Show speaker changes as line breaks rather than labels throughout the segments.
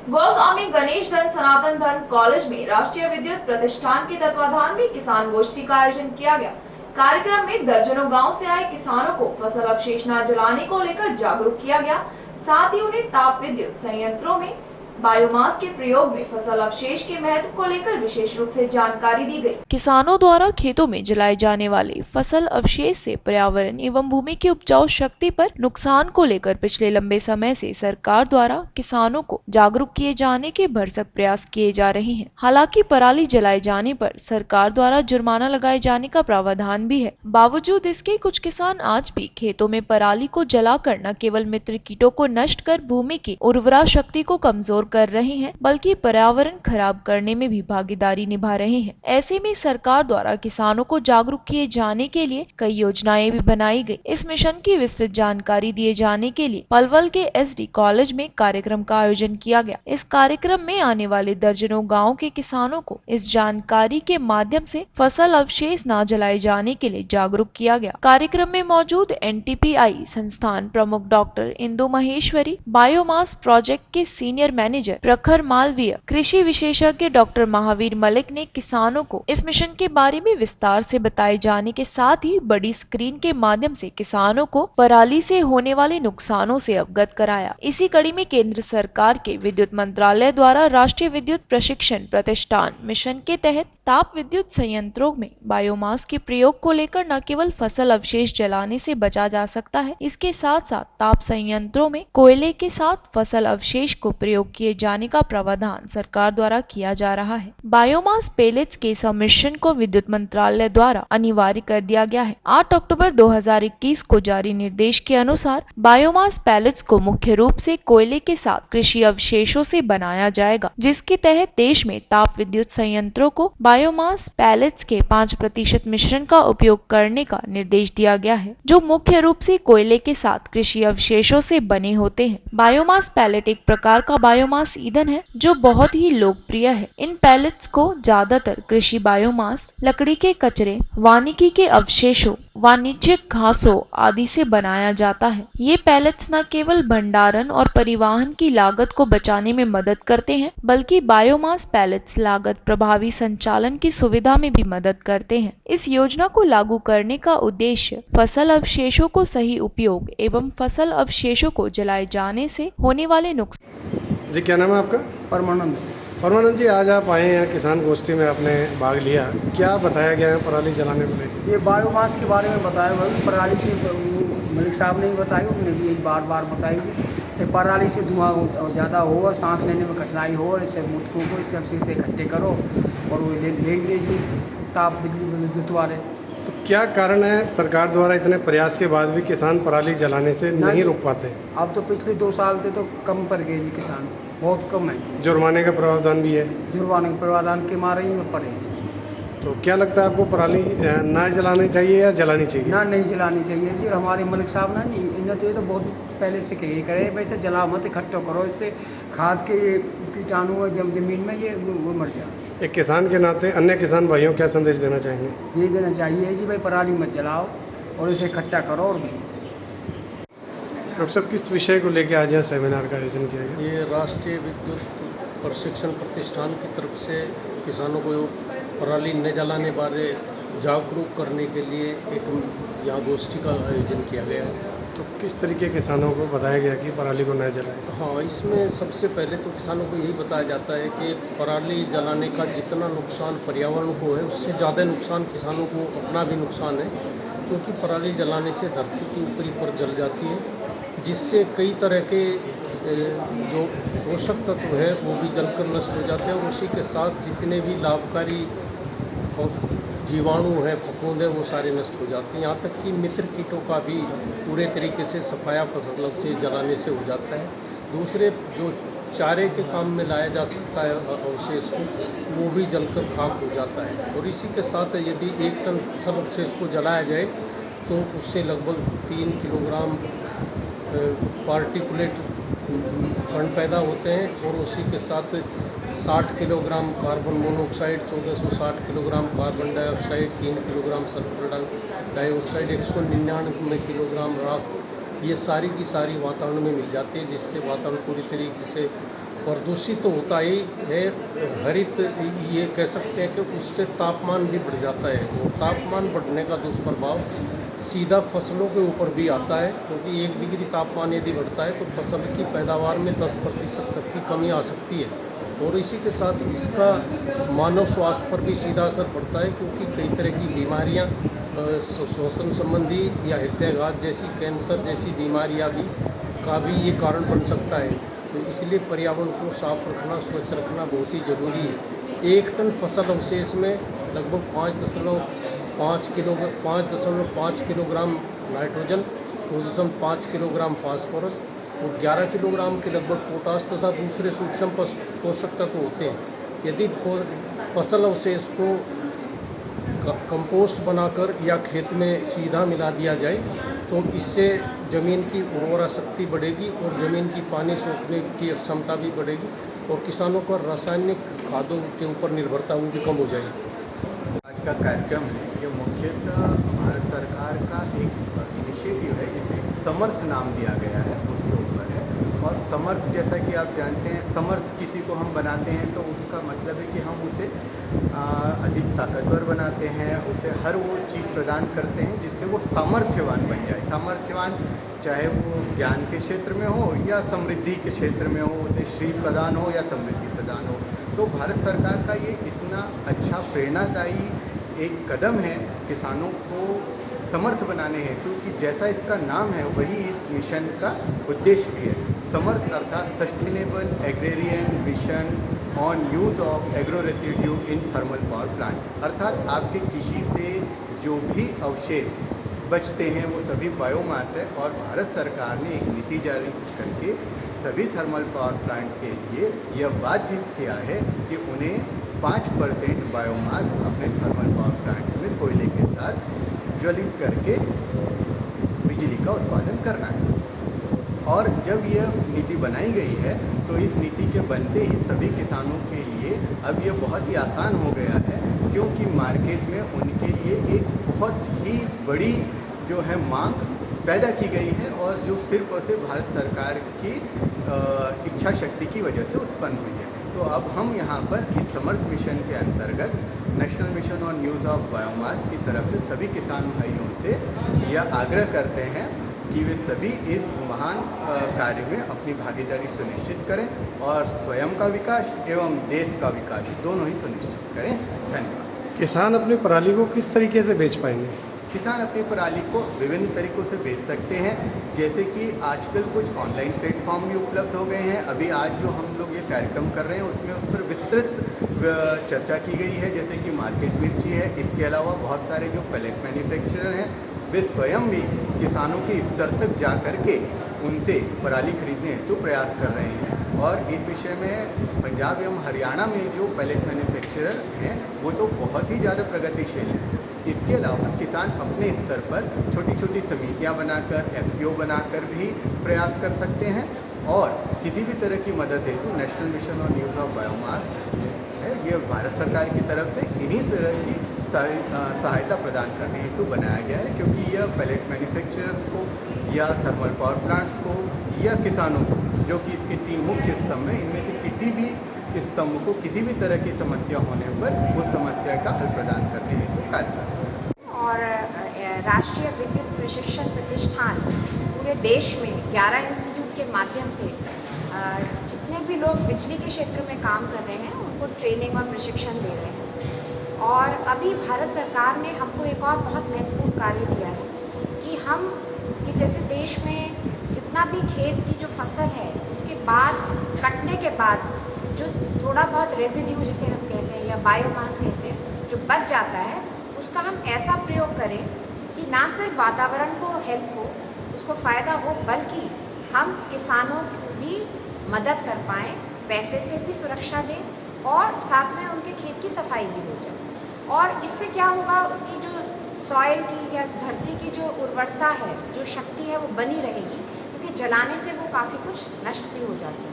गोस्वामी गणेश धन सनातन धर्म कॉलेज में राष्ट्रीय विद्युत प्रतिष्ठान के तत्वाधान में किसान गोष्ठी का आयोजन किया गया। कार्यक्रम में दर्जनों गांव से आए किसानों को फसल अवशेष न जलाने को लेकर जागरूक किया गया। साथ ही उन्हें ताप विद्युत संयंत्रों में बायोमास के प्रयोग में फसल अवशेष के महत्व को लेकर विशेष रूप से जानकारी दी गई।
किसानों द्वारा खेतों में जलाए जाने वाले फसल अवशेष से पर्यावरण एवं भूमि की उपजाऊ शक्ति पर नुकसान को लेकर पिछले लंबे समय से सरकार द्वारा किसानों को जागरूक किए जाने के भरसक प्रयास किए जा रहे हैं। हालांकि पराली जलाए जाने पर सरकार द्वारा जुर्माना लगाए जाने का प्रावधान भी है। बावजूद इसके कुछ किसान आज भी खेतों में पराली को जलाकर न केवल मित्र कीटों को नष्ट कर भूमि की उर्वरा शक्ति को कमजोर कर रहे हैं, बल्कि पर्यावरण खराब करने में भी भागीदारी निभा रहे हैं। ऐसे में सरकार द्वारा किसानों को जागरूक किए जाने के लिए कई योजनाएं भी बनाई गई। इस मिशन की विस्तृत जानकारी दिए जाने के लिए पलवल के एसडी कॉलेज में कार्यक्रम का आयोजन किया गया। इस कार्यक्रम में आने वाले दर्जनों गाँव के किसानों को इस जानकारी के माध्यम से फसल अवशेष न जलाए जाने के लिए जागरूक किया गया। कार्यक्रम में मौजूद एनटीपीआई संस्थान प्रमुख doctor Indu Maheshwari, biomass project के सीनियर मैनेजर प्रखर मालवीय, कृषि विशेषज्ञ डॉक्टर महावीर मलिक ने किसानों को इस मिशन के बारे में विस्तार से बताए जाने के साथ ही बड़ी स्क्रीन के माध्यम से किसानों को पराली से होने वाले नुकसानों से अवगत कराया। इसी कड़ी में केंद्र सरकार के विद्युत मंत्रालय द्वारा राष्ट्रीय विद्युत प्रशिक्षण प्रतिष्ठान मिशन के तहत ताप विद्युत संयंत्रों में बायोमास के प्रयोग को लेकर न केवल फसल अवशेष जलाने से बचा जा सकता है, इसके साथ साथ ताप संयंत्रों में कोयले के साथ फसल अवशेष को प्रयोग किए जाने का प्रावधान सरकार द्वारा किया जा रहा है। बायोमास पेलेट्स के सम्मिश्रण को विद्युत मंत्रालय द्वारा अनिवार्य कर दिया गया है। 8 अक्टूबर 2021 को जारी निर्देश के अनुसार बायोमास पैलेट्स को मुख्य रूप से कोयले के साथ कृषि अवशेषों से बनाया जाएगा, जिसके तहत देश में ताप विद्युत संयंत्रों को बायोमास पैलेट्स के 5% मिश्रण का उपयोग करने का निर्देश दिया गया है, जो मुख्य रूप से कोयले के साथ कृषि अवशेषों से बने होते हैं। बायोमास पैलेट एक प्रकार का बायोमास ईंधन है जो बहुत ही लोकप्रिय है। इन पैलेट्स को ज्यादातर कृषि बायोमास, लकड़ी के कचरे, वानिकी के अवशेषों, वाणिज्यिक घासों आदि से बनाया जाता है। ये पैलेट्स न केवल भंडारण और परिवहन की लागत को बचाने में मदद करते हैं, बल्कि बायोमास पैलेट्स लागत प्रभावी संचालन की सुविधा में भी मदद करते हैं। इस योजना को लागू करने का उद्देश्य फसल अवशेषों को सही उपयोग एवं फसल अवशेषों को जलाए जाने से होने वाले नुकसान।
जी, क्या नाम है आपका?
परमानंद।
परमानंद जी, आज आप आए हैं किसान गोष्ठी में, आपने भाग लिया, क्या बताया गया है पराली जलाने को लेकर?
ये बायोमास के बारे में बताया हुआ है। पराली से मलिक साहब ने भी बताई, उन्होंने भी एक बार बताई कि पराली से धुआं ज़्यादा हो और सांस लेने में कठिनाई हो, और इससे मूर्खों को इससे अवशेष से इकट्ठे करो और वो ले लीजिए ताप बिजली विद्युत वाले।
तो क्या कारण है सरकार द्वारा इतने प्रयास के बाद भी किसान पराली जलाने से नहीं रोक पाते?
अब तो पिछले 2 साल से तो कम पड़ गए जी, किसान बहुत कम है।
जुर्माने का प्रावधान भी है?
जुर्माने के प्रावधान के मारे ही में पड़े हैं।
तो क्या लगता है आपको, पराली ना जलानी चाहिए या जलानी चाहिए?
ना, नहीं जलानी चाहिए जी। हमारे मलिक साहब ना जी, इन्हें तो ये तो बहुत पहले से कही करे, वैसे जला मत, इकट्ठा करो, इससे खाद के कीटाणु जब जमीन में ये वो मर जाए।
एक किसान के नाते अन्य किसान भाइयों क्या संदेश देना चाहेंगे?
ये देना चाहिए जी भाई, पराली मत जलाओ और इसे इकट्ठा करो। और भी
डॉक्टर साहब, किस विषय को लेकर आज यहाँ सेमिनार का आयोजन किया गया?
ये राष्ट्रीय विद्युत प्रशिक्षण प्रतिष्ठान की तरफ से किसानों को पराली न जलाने बारे जागरूक करने के लिए एक यहाँ गोष्ठी का आयोजन किया गया है।
तो किस तरीके किसानों को बताया गया कि पराली को न जलाएं?
हाँ, इसमें सबसे पहले तो किसानों को यही बताया जाता है कि पराली जलाने का जितना नुकसान पर्यावरण को है, उससे ज़्यादा नुकसान किसानों को अपना भी नुकसान है, क्योंकि पराली जलाने से धरती की ऊपरी परत जल जाती है, जिससे कई तरह के जो पोषक तत्व है वो भी जलकर नष्ट हो जाते हैं, और उसी के साथ जितने भी लाभकारी जीवाणु हैं, फफूंद है, वो सारे नष्ट हो जाते हैं। यहाँ तक कि मित्र कीटों का भी पूरे तरीके से सफाया फसल से जलाने से हो जाता है। दूसरे जो चारे के काम में लाया जा सकता है अवशेष को, वो भी जलकर खाक हो जाता है। और इसी के साथ यदि 1 टन फसल अवशेष को जलाया जाए तो उससे लगभग 3 किलोग्राम पार्टिकुलेट कण पैदा होते हैं, और उसी के साथ 60 kilogram carbon monoxide, 1460 kilogram carbon dioxide, 3 kilogram sulphur dioxide, 199 kilogram राख, ये सारी की सारी वातावरण में मिल जाती है, जिससे वातावरण पूरी तरीके से प्रदूषित तो होता ही है, हरित ये कह सकते हैं कि उससे तापमान भी बढ़ जाता है, और तापमान बढ़ने का दुष्प्रभाव सीधा फसलों के ऊपर भी आता है, क्योंकि 1 डिग्री तापमान यदि बढ़ता है तो फसल की पैदावार में 10% तक की कमी आ सकती है, और इसी के साथ इसका मानव स्वास्थ्य पर भी सीधा असर पड़ता है, क्योंकि कई तरह की बीमारियां श्वसन संबंधी या हृदयाघात जैसी, कैंसर जैसी बीमारियां भी का भी ये कारण बन सकता है। तो इसलिए पर्यावरण को साफ रखना, स्वच्छ रखना बहुत ही ज़रूरी है। 1 टन फसल अवशेष में लगभग 5.5 किलोग्राम नाइट्रोजन, 5 किलोग्राम फास्फोरस और 11 किलोग्राम के लगभग पोटास तथा दूसरे सूक्ष्म पोषक तत्व होते हैं। यदि फसल अवशेष को कंपोस्ट बनाकर या खेत में सीधा मिला दिया जाए तो इससे ज़मीन की उर्वरा शक्ति बढ़ेगी और ज़मीन की पानी सोखने की क्षमता भी बढ़ेगी, और किसानों पर रासायनिक खादों के ऊपर निर्भरता वो भी कम हो जाएगी।
आज का कार्यक्रम है ये मुख्यतः भारत सरकार का एक इनिशिएटिव है जिसे समर्थ नाम दिया गया है, उसके ऊपर है। और समर्थ, जैसा कि आप जानते हैं, समर्थ किसी को हम बनाते हैं तो उसका मतलब है कि हम उसे अधिक ताकतवर बनाते हैं, उसे हर वो चीज़ प्रदान करते हैं जिससे वो सामर्थ्यवान बन जाए। सामर्थ्यवान चाहे वो ज्ञान के क्षेत्र में हो या समृद्धि के क्षेत्र में हो, उसे श्री प्रदान हो या समृद्धि प्रदान हो। तो भारत सरकार का ये इतना अच्छा प्रेरणादायी एक कदम है किसानों को समर्थ बनाने हेतु कि जैसा इसका नाम है वही इस मिशन का उद्देश्य भी है। समर्थ अर्थात sustainable agrarian mission on use of agro residue in thermal power plant, अर्थात आपके कृषि से जो भी अवशेष बचते हैं वो सभी बायोमास है। और भारत सरकार ने एक नीति जारी करके सभी थर्मल पावर प्लांट के लिए यह बाध्य किया है कि उन्हें 5% बायोमास अपने थर्मल पावर प्लांट में कोयले के साथ ज्वलित करके बिजली का उत्पादन करना है। और जब यह नीति बनाई गई है तो इस नीति के बनते ही सभी किसानों के लिए अब यह बहुत ही आसान हो गया है, क्योंकि मार्केट में उनके लिए एक बहुत ही बड़ी जो है मांग पैदा की गई है, और जो सिर्फ और सिर्फ भारत सरकार की इच्छा शक्ति की वजह से उत्पन्न हुई है। तो अब हम यहाँ पर इस समर्थ मिशन के अंतर्गत national mission on use of biomass की तरफ से सभी किसान भाइयों से यह आग्रह करते हैं कि वे सभी इस महान कार्य में अपनी भागीदारी सुनिश्चित करें और स्वयं का विकास एवं देश का विकास दोनों ही सुनिश्चित करें। धन्यवाद।
किसान अपनी पराली को किस तरीके से बेच पाएंगे?
किसान अपनी पराली को विभिन्न तरीक़ों से बेच सकते हैं, जैसे कि आजकल कुछ ऑनलाइन प्लेटफॉर्म भी उपलब्ध हो गए हैं। अभी आज जो हम लोग ये कार्यक्रम कर रहे हैं उसमें उस पर विस्तृत चर्चा की गई है, जैसे कि मार्केट मिर्ची है। इसके अलावा बहुत सारे जो पैलेट मैन्युफैक्चरर हैं वे स्वयं भी किसानों के स्तर तक जा कर के उनसे पराली खरीदने हेतु प्रयास कर रहे हैं। और इस विषय में पंजाब एवं हरियाणा में जो पैलेट मैन्युफैक्चरर हैं वो तो बहुत ही ज़्यादा प्रगतिशील हैं। इसके अलावा किसान अपने स्तर पर छोटी छोटी समितियां बनाकर, FPO बनाकर भी प्रयास कर सकते हैं, और किसी भी तरह की मदद हेतु national mission on use of biomass है, ये भारत सरकार की तरफ से इन्हीं तरह की सहायता प्रदान करने हेतु बनाया गया है, क्योंकि यह पैलेट मैन्युफैक्चरर्स को या थर्मल पावर प्लांट्स को या किसानों को, जो कि इसके 3 मुख्य स्तंभ हैं, इनमें से किसी भी स्तंभ को किसी भी तरह की समस्या होने पर उस समस्या का हल प्रदान करने हेतु कार्य करते हैं।
और राष्ट्रीय विद्युत प्रशिक्षण प्रतिष्ठान पूरे देश में 11 इंस्टीट्यूट के माध्यम से जितने भी लोग बिजली के क्षेत्र में काम कर रहे हैं उनको ट्रेनिंग और प्रशिक्षण दे रहे हैं। और अभी भारत सरकार ने हमको एक और बहुत महत्वपूर्ण कार्य दिया है कि हम ये जैसे देश में जितना भी खेत की जो फसल है उसके बाद कटने के बाद जो थोड़ा बहुत रेजिड्यू जिसे हम कहते हैं या बायोमास कहते हैं जो बच जाता है, उसका हम ऐसा प्रयोग करें कि ना सिर्फ वातावरण को हेल्प हो, उसको फ़ायदा हो, बल्कि हम किसानों की भी मदद कर पाएँ, पैसे से भी सुरक्षा दें और साथ में उनके खेत की सफाई भी हो जाए। और इससे क्या होगा, उसकी जो सॉइल की या धरती की जो उर्वरता है, जो शक्ति है, वो बनी रहेगी, क्योंकि जलाने से वो काफ़ी कुछ नष्ट भी हो जाती है।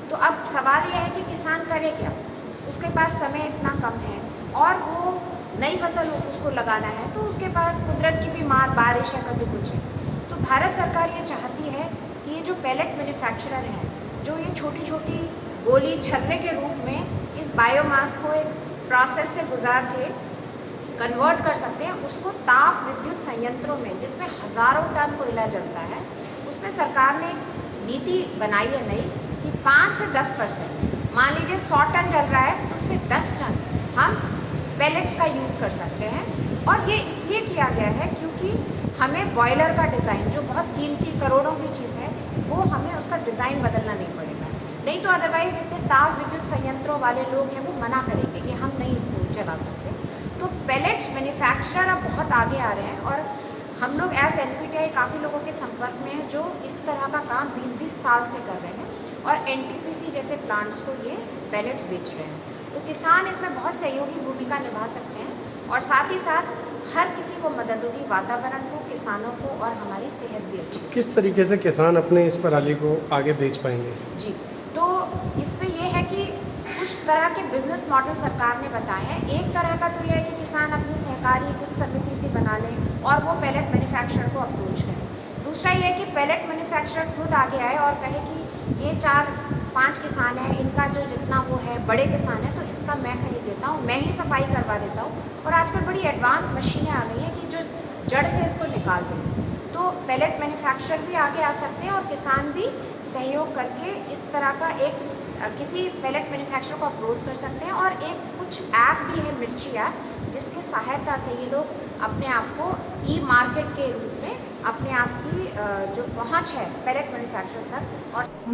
तो अब सवाल यह है कि किसान करे क्या, उसके पास समय इतना कम है और वो नई फसल उसको लगाना है, तो उसके पास कुदरत की भी मार, बारिश है, कभी कुछ है। तो भारत सरकार ये चाहती है कि ये जो पैलेट मैन्युफैक्चरर हैं, जो ये छोटी छोटी गोली छर्रे के रूप में इस बायोमास को एक प्रोसेस से गुजार के कन्वर्ट कर सकते हैं, उसको ताप विद्युत संयंत्रों में जिसमें हज़ारों टन कोयला जलता है, उसमें सरकार ने नीति बनाई है नई कि 5 से 10%, मान लीजिए 100 टन जल रहा है तो उसमें 10 टन हम पेलेट्स का यूज़ कर सकते हैं। और ये इसलिए किया गया है क्योंकि हमें बॉयलर का डिज़ाइन जो बहुत कीमती करोड़ों की चीज़ है, वो हमें उसका डिज़ाइन बदलना नहीं पड़ेगा। नहीं तो अदरवाइज़ जितने ताप विद्युत संयंत्रों वाले लोग हैं वो मना करेंगे कि हम नहीं इसको चला सकते। तो पेलेट्स मैन्युफैक्चरर अब बहुत आगे आ रहे हैं और हम लोग एज NPTI काफ़ी लोगों के संपर्क में हैं जो इस तरह का काम 20-20 साल से कर रहे हैं और NTPC जैसे प्लांट्स को ये पेलेट्स बेच रहे हैं। तो किसान इसमें बहुत सहयोगी भूमिका निभा सकते हैं और साथ ही साथ हर किसी को मदद होगी, वातावरण को, किसानों को और हमारी सेहत भी अच्छी होगी।
किस तरीके से किसान अपने इस पराली को आगे बेच पाएंगे?
जी, तो इसमें यह है कि कुछ तरह के बिजनेस मॉडल सरकार ने बताए हैं। एक तरह का तो यह है कि किसान अपनी सहकारी कुछ समिति से बना लें और वो पैलेट मैन्युफैक्चरर को अप्रोच करें। दूसरा ये है कि पैलेट मैन्युफैक्चरर खुद आगे आए और कहे कि ये 4-5 किसान हैं, इनका जो जितना वो है बड़े किसान हैं तो इसका मैं खरीद देता हूँ, मैं ही सफाई करवा देता हूँ। और आजकल बड़ी एडवांस मशीनें आ गई हैं कि जो जड़ से इसको निकाल देंगे। तो पैलेट मैन्युफैक्चरर भी आगे आ सकते हैं और किसान भी सहयोग करके इस तरह का एक किसी पैलेट मैन्युफैक्चरर को अप्रोच कर सकते हैं। और एक कुछ ऐप भी है, मिर्ची ऐप, जिसकी सहायता से ये लोग अपने आप को ई-मार्केट के रूप में अपने आप की जो पहुंच है पैलेट मैन्युफैक्चरर तक और